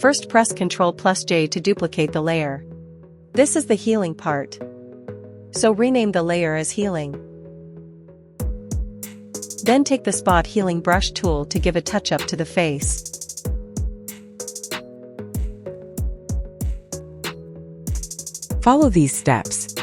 First press Ctrl+J to duplicate the layer. This is the healing part. So rename the layer as healing. Then take the spot healing brush tool to give a touch-up to the face. Follow these steps.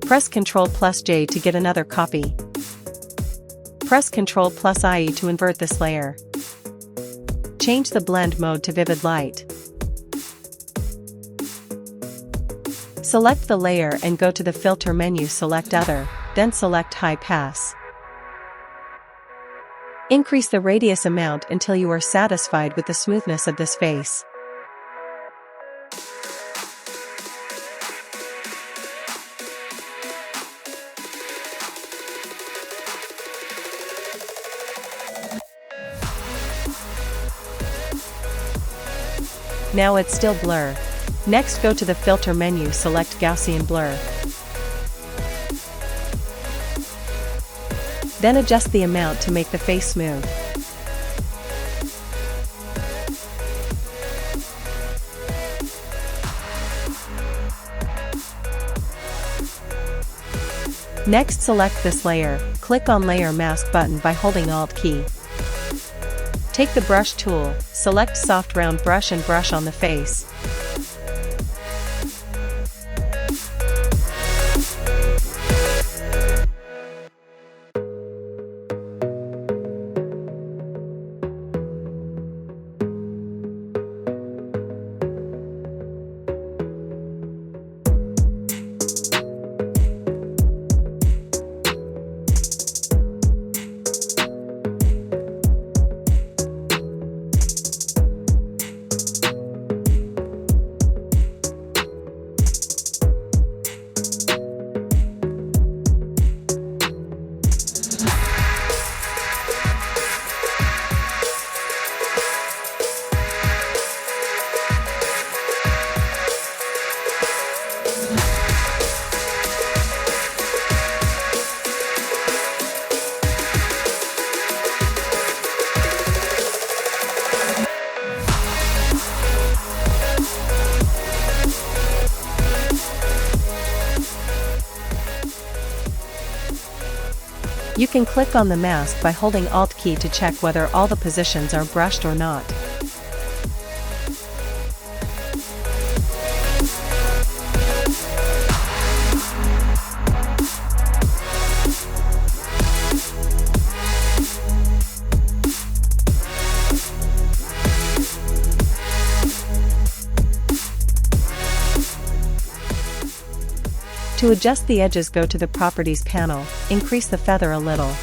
Press Ctrl+J to get another copy. Press Ctrl+I to invert this layer. Change the blend mode to vivid light. Select the layer and go to the filter menu, select Other, then select High Pass. Increase the radius amount until you are satisfied with the smoothness of this face. Now it's still blur. Next, go to the filter menu, select Gaussian blur. Then adjust the amount to make the face smooth. Next, select this layer, click on Layer Mask button by holding Alt key. Take the brush tool, select soft round brush and brush on the face. You can click on the mask by holding Alt key to check whether all the positions are brushed or not. To adjust the edges, go to the Properties panel, increase the feather a little.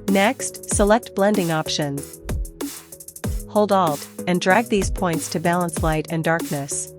Next, select Blending options. Hold Alt, and drag these points to balance light and darkness.